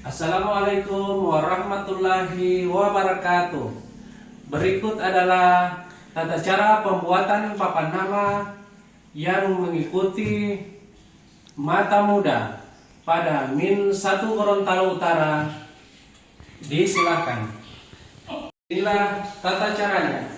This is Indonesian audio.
Assalamualaikum warahmatullahi wabarakatuh. Berikut adalah tata cara pembuatan papan nama yang mengikuti mata muda pada Min 1 Gorontalo Utara. Disilakan. Inilah tata caranya.